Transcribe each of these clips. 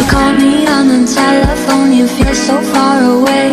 call me on the telephone, you feel so far away.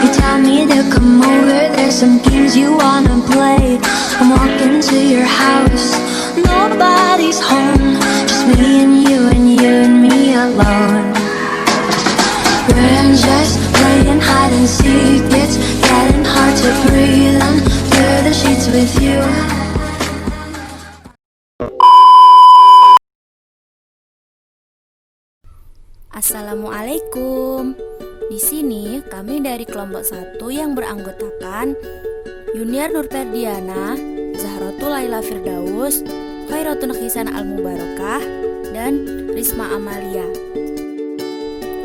You tell me to come over, there's some games you wanna play. I'm walking to your house, nobody's home, just me and you and you and me alone. We're just playing hide and seek, it's getting hard to breathe under the sheets with you. Assalamualaikum. Di sini kami dari kelompok 1 yang beranggotakan Yuniar Nurperdiana, Zahratul Laila Firdaus, Khairatun Khisan Al-Mubarakah, dan Risma Amalia.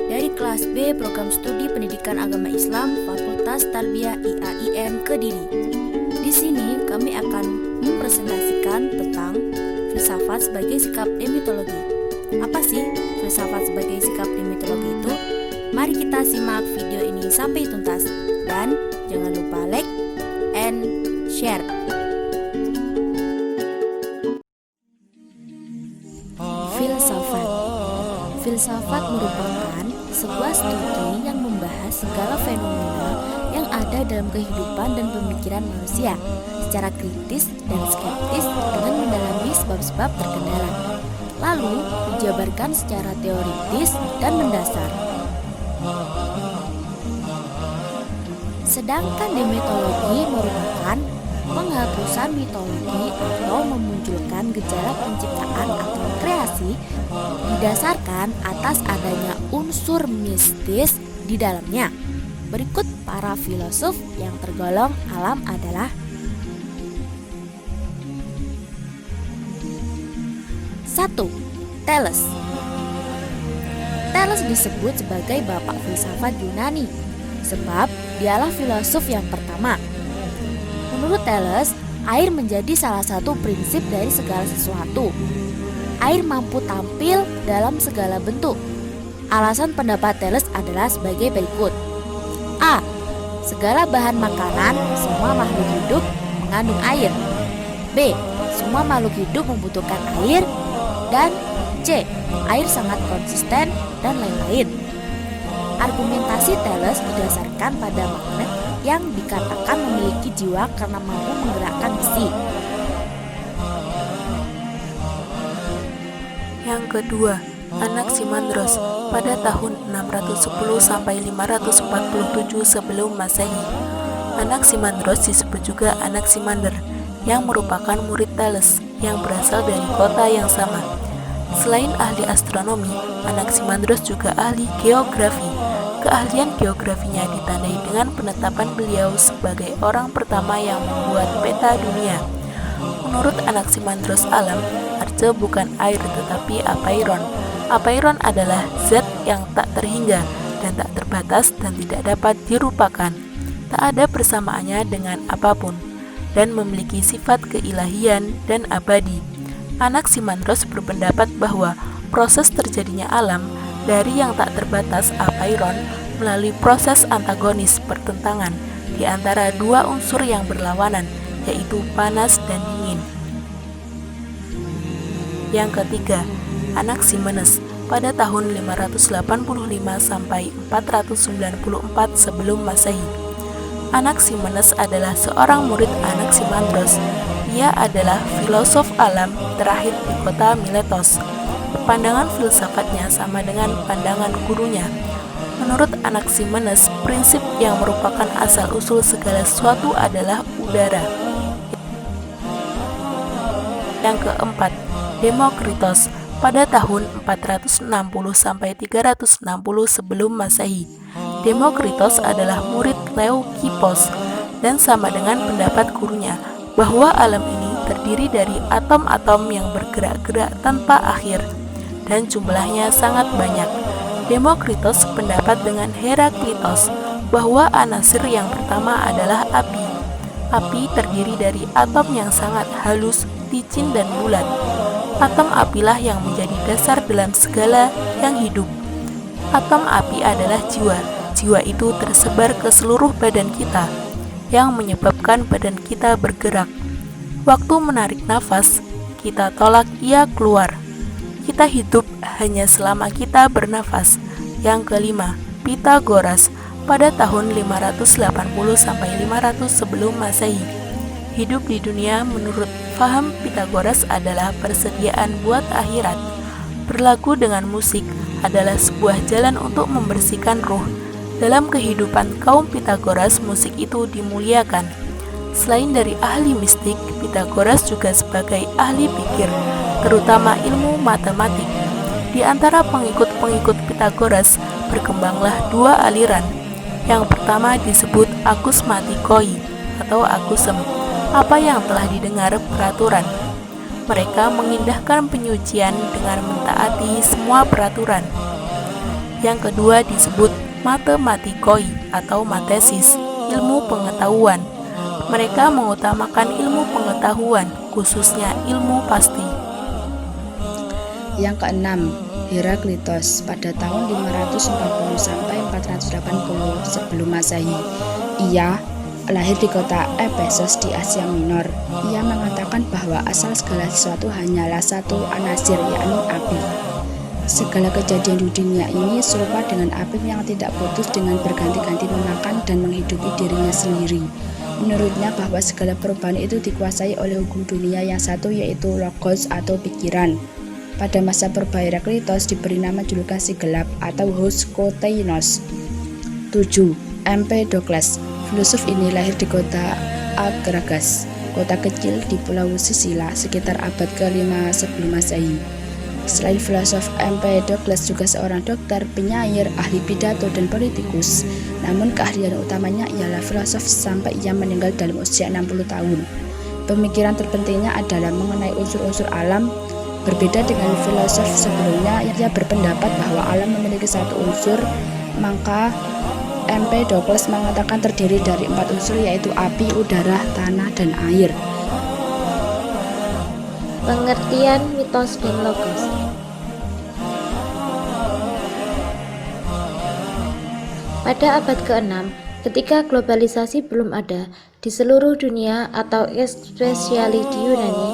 Dari kelas B Program Studi Pendidikan Agama Islam Fakultas Tarbiyah IAIN Kediri. Di sini kami akan mempresentasikan tentang filsafat sebagai sikap emitologi. Apa sih filsafat sebagai sikap emitologi itu? Mari kita simak video ini sampai tuntas. Dan jangan lupa like and share. Filsafat. Filsafat merupakan sebuah studi yang membahas segala fenomena yang ada dalam kehidupan dan pemikiran manusia secara kritis dan skeptis dengan mendalami sebab-sebab terkendala, lalu dijabarkan secara teoritis dan mendasar. Sedangkan demetologi merupakan penghapusan mitologi atau memunculkan gejala penciptaan atau kreasi didasarkan atas adanya unsur mistis di dalamnya. Berikut para filosof yang tergolong alam adalah: 1. Thales. Thales disebut sebagai bapak filsafat Yunani sebab dialah filosof yang pertama. Menurut Thales, air menjadi salah satu prinsip dari segala sesuatu. Air mampu tampil dalam segala bentuk. Alasan pendapat Thales adalah sebagai berikut. A. Segala bahan makanan, semua makhluk hidup mengandung air. B. Semua makhluk hidup membutuhkan air. Dan C. Air sangat konsisten dan lain-lain. Argumentasi Thales didasarkan pada magnet yang dikatakan memiliki jiwa karena mampu menggerakkan besi. Yang kedua, Anaximandros pada tahun 610 sampai 547 sebelum Masehi. Anaximandros disebut juga Anaximander yang merupakan murid Thales yang berasal dari kota yang sama. Selain ahli astronomi, Anaximandros juga ahli geografi. Keahlian geografinya ditandai dengan penetapan beliau sebagai orang pertama yang membuat peta dunia. Menurut Anaximandros, alam arca bukan air tetapi apeiron. Apeiron adalah zat yang tak terhingga dan tak terbatas dan tidak dapat dirupakan. Tak ada persamaannya dengan apapun dan memiliki sifat keilahian dan abadi. Anaximandros berpendapat bahwa proses terjadinya alam dari yang tak terbatas apeiron melalui proses antagonis pertentangan di antara dua unsur yang berlawanan, yaitu panas dan dingin. Yang ketiga, Anaximenes pada tahun 585 sampai 494 sebelum Masehi. Anaximenes adalah seorang murid Anaximandros. Ia adalah filosof alam terakhir di kota Miletos. Pandangan filsafatnya sama dengan pandangan gurunya. Menurut Anaximenes, prinsip yang merupakan asal-usul segala sesuatu adalah udara. Yang keempat, Demokritos pada tahun 460 sampai 360 sebelum Masehi. Demokritos adalah murid Leukippos dan sama dengan pendapat gurunya bahwa alam ini terdiri dari atom-atom yang bergerak-gerak tanpa akhir dan jumlahnya sangat banyak. Demokritos sependapat dengan Heraklitos bahwa anasir yang pertama adalah api. Api terdiri dari atom yang sangat halus, licin dan bulat. Atom apilah yang menjadi dasar dalam segala yang hidup. Atom api adalah jiwa. Jiwa itu tersebar ke seluruh badan kita, yang menyebabkan badan kita bergerak. Waktu menarik nafas, kita tolak ia keluar. kita hidup hanya selama kita bernafas. Yang kelima, Pitagoras pada tahun 580 sampai 500 sebelum Masehi. Hidup di dunia menurut faham Pitagoras adalah persediaan buat akhirat. Berlagu dengan musik adalah sebuah jalan untuk membersihkan ruh. Dalam kehidupan kaum Pitagoras, musik itu dimuliakan. Selain dari ahli mistik, Pitagoras juga sebagai ahli pikir, terutama ilmu matematik. Di antara pengikut-pengikut Pitagoras, berkembanglah dua aliran. Yang pertama disebut akusmatikoi atau akusem, apa yang telah didengar peraturan. Mereka mengindahkan penyucian dengan mentaati semua peraturan. Yang kedua disebut matematikoi atau matesis, ilmu pengetahuan. Mereka mengutamakan ilmu pengetahuan, khususnya ilmu pasti. Yang keenam, Heraklitos pada tahun 540 sampai 480 sebelum Masehi. Ia lahir di kota Efesus di Asia Minor. Ia mengatakan bahwa asal segala sesuatu hanyalah satu anasir, yakni api. Segala kejadian di dunia ini serupa dengan api yang tidak putus dengan berganti-ganti memakan dan menghidupi dirinya sendiri. Menurutnya bahwa segala perubahan itu dikuasai oleh hukum dunia yang satu, yaitu logos atau pikiran. Pada masa purba Heraklitos diberi nama julukan si gelap atau Hos Koteinos. 7. Empedokles. Filosof ini lahir di kota Akragas, kota kecil di Pulau Sisila, sekitar abad ke-5 sebelum Masehi. Selain filosof, Empedokles juga seorang dokter, penyair, ahli pidato, dan politikus. Namun keahlian utamanya ialah filosof sampai ia meninggal dalam usia 60 tahun. Pemikiran terpentingnya adalah mengenai unsur-unsur alam. Berbeda dengan filosof sebelumnya, ia berpendapat bahwa alam memiliki satu unsur, maka Empedokles mengatakan terdiri dari 4 unsur, yaitu api, udara, tanah, dan air. Pengertian mitos dan logos. Pada abad ke-6, ketika globalisasi belum ada di seluruh dunia atau especially di Yunani,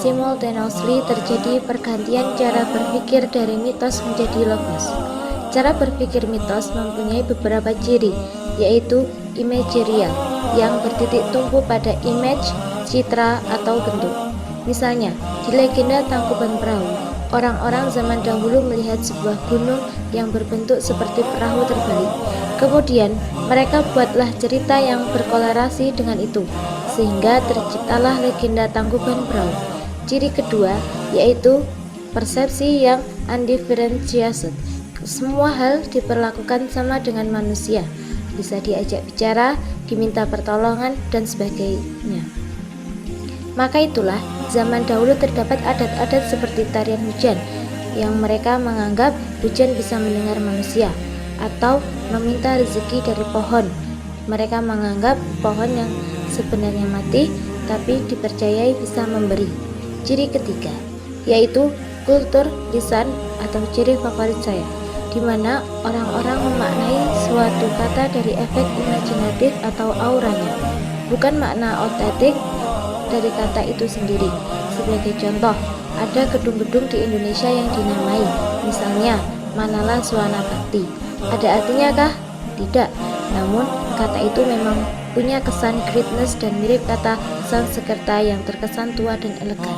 simultaneously terjadi pergantian cara berpikir dari mitos menjadi logos. Cara berpikir mitos mempunyai beberapa ciri, yaitu imageria, yang bertitik tumpu pada image, citra, atau bentuk. Misalnya, di legenda Tangkuban Perahu, orang-orang zaman dahulu melihat sebuah gunung yang berbentuk seperti perahu terbalik. Kemudian, mereka buatlah cerita yang berkolerasi dengan itu, sehingga terciptalah legenda Tangkuban Perahu. Ciri kedua, yaitu persepsi yang undifferentiated. Semua hal diperlakukan sama dengan manusia, bisa diajak bicara, diminta pertolongan, dan sebagainya. Maka itulah, zaman dahulu terdapat adat-adat seperti tarian hujan, yang mereka menganggap hujan bisa mendengar manusia, atau meminta rezeki dari pohon. Mereka menganggap pohon yang sebenarnya mati, tapi dipercayai bisa memberi. Ciri ketiga, yaitu kultur lisan atau ciri favorit saya, di mana orang-orang memaknai suatu kata dari efek imajinatif atau auranya, bukan makna otentik dari kata itu sendiri. Sebagai contoh, ada gedung-gedung di Indonesia yang dinamai, misalnya Manala Suwana Bakti. Ada artinya kah? Tidak. Namun, kata itu memang punya kesan greatness dan mirip kata Sanskerta yang terkesan tua dan elegan.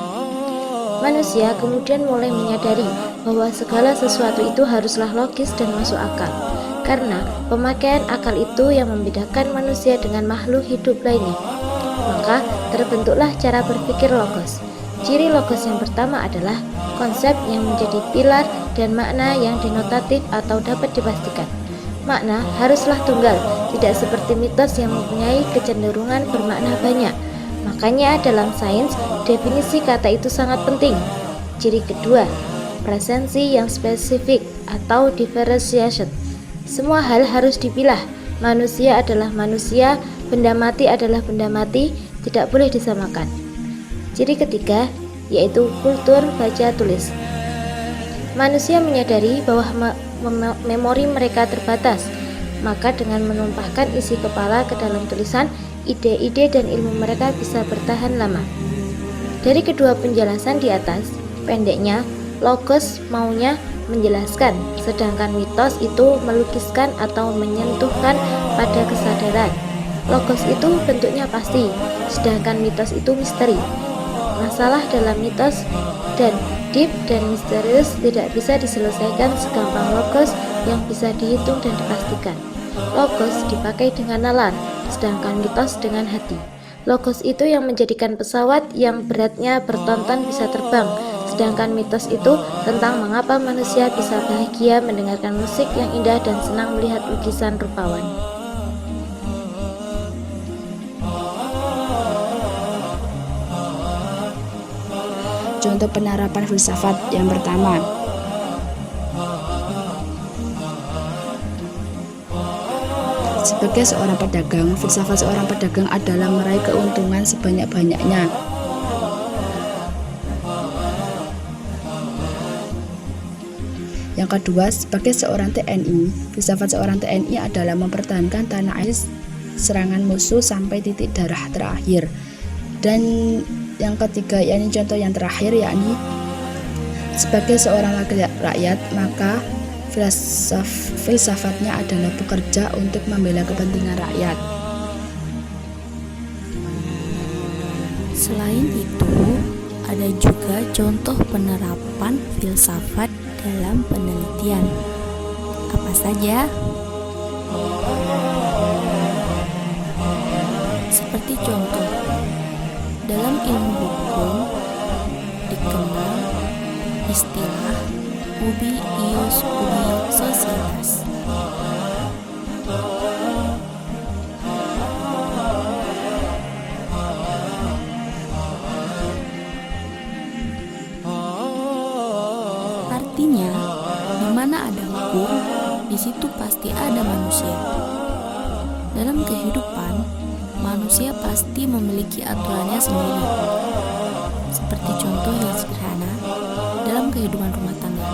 Manusia kemudian mulai menyadari bahwa segala sesuatu itu haruslah logis dan masuk akal, karena pemakaian akal itu yang membedakan manusia dengan makhluk hidup lainnya. Maka terbentuklah cara berpikir logos. Ciri logos yang pertama adalah konsep yang menjadi pilar dan makna yang denotatif atau dapat dipastikan. Makna haruslah tunggal, tidak seperti mitos yang mempunyai kecenderungan bermakna banyak. Makanya dalam sains, definisi kata itu sangat penting. Ciri kedua, presensi yang spesifik atau differentiation. Semua hal harus dipilah. Manusia adalah manusia, benda mati adalah benda mati, tidak boleh disamakan. Ciri ketiga, yaitu kultur baca tulis. Manusia menyadari bahwa memori mereka terbatas, maka dengan menumpahkan isi kepala ke dalam tulisan, ide-ide dan ilmu mereka bisa bertahan lama. Dari kedua penjelasan di atas, pendeknya, Logos maunya menjelaskan, sedangkan mitos itu melukiskan atau menyentuhkan pada kesadaran. Logos itu bentuknya pasti, sedangkan mitos itu misteri. Masalah dalam mitos dan deep dan misterius tidak bisa diselesaikan segampang logos yang bisa dihitung dan dipastikan. Logos dipakai dengan nalar, sedangkan mitos dengan hati. Logos itu yang menjadikan pesawat yang beratnya bertonton bisa terbang, sedangkan mitos itu tentang mengapa manusia bisa bahagia mendengarkan musik yang indah dan senang melihat lukisan rupawan. Contoh penerapan filsafat yang pertama. Sebagai seorang pedagang, filsafat seorang pedagang adalah meraih keuntungan sebanyak-banyaknya. Yang kedua, sebagai seorang TNI, filsafat seorang TNI adalah mempertahankan tanah air serangan musuh sampai titik darah terakhir. Dan yang ketiga, yakni contoh yang terakhir, yakni sebagai seorang rakyat, maka filsafatnya adalah bekerja untuk membela kepentingan rakyat. Selain itu, ada juga contoh penerapan filsafat dalam penelitian. Apa saja? Seperti contoh, dalam ilmu hukum dikenal istilah ubi ius ubi societas. Artinya, di mana ada hukum, di situ pasti ada manusia. Dalam kehidupan, manusia pasti memiliki aturannya sendiri. Seperti contoh yang sederhana dalam kehidupan rumah tangga.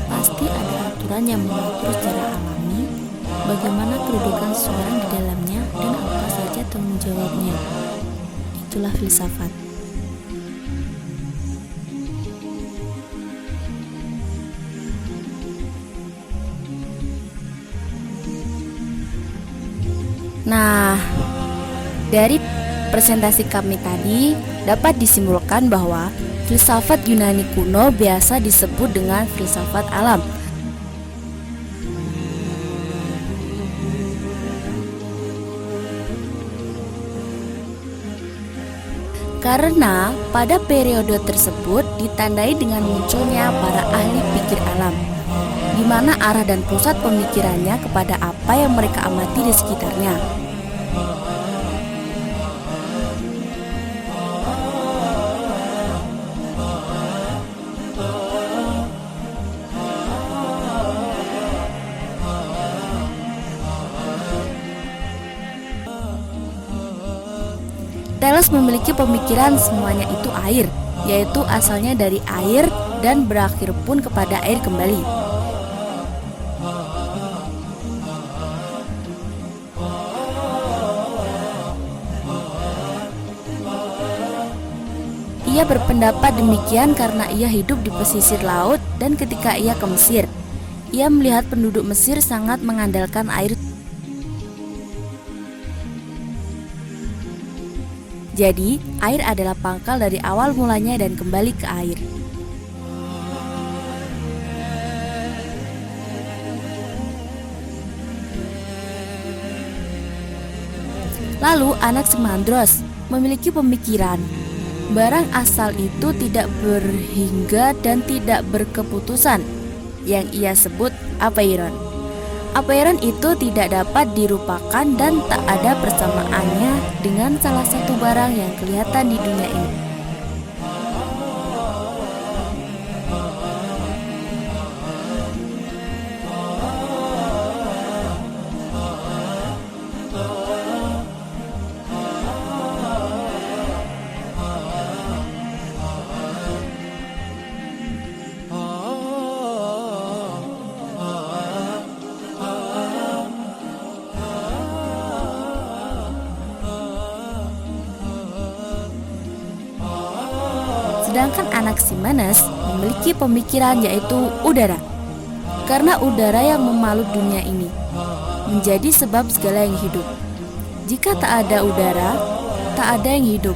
Pasti ada aturan yang mengatur secara alami bagaimana kedudukan seseorang di dalamnya dan apa saja tanggung jawabnya. Itulah filsafat. Nah, dari presentasi kami tadi dapat disimpulkan bahwa filsafat Yunani kuno biasa disebut dengan filsafat alam. Karena pada periode tersebut ditandai dengan munculnya para ahli pikir alam, di mana arah dan pusat pemikirannya kepada apa yang mereka amati di sekitarnya. Thales memiliki pemikiran semuanya itu air, yaitu asalnya dari air dan berakhir pun kepada air kembali. Ia berpendapat demikian karena ia hidup di pesisir laut dan ketika ia ke Mesir, ia melihat penduduk Mesir sangat mengandalkan air. Jadi, air adalah pangkal dari awal mulanya dan kembali ke air. Lalu, Anaximandros memiliki pemikiran barang asal itu tidak berhingga dan tidak berkeputusan, yang ia sebut apeiron. Apeiron itu tidak dapat dirupakan dan tak ada persamaannya dengan salah satu barang yang kelihatan di dunia ini. Sedangkan Anaximenes memiliki pemikiran yaitu udara. Karena udara yang memalut dunia ini menjadi sebab segala yang hidup. Jika tak ada udara, tak ada yang hidup.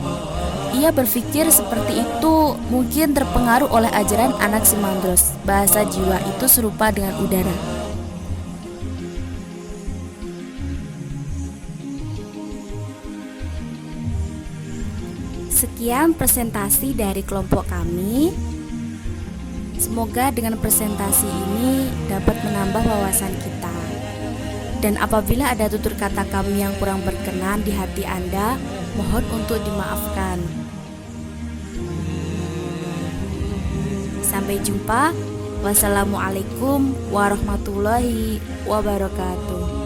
Ia berpikir seperti itu mungkin terpengaruh oleh ajaran Anaximandros. Bahasa jiwa itu serupa dengan udara. Sekian presentasi dari kelompok kami. Semoga dengan presentasi ini dapat menambah wawasan kita. Dan apabila ada tutur kata kami yang kurang berkenan di hati Anda, mohon untuk dimaafkan. Sampai jumpa. Wassalamualaikum warahmatullahi wabarakatuh.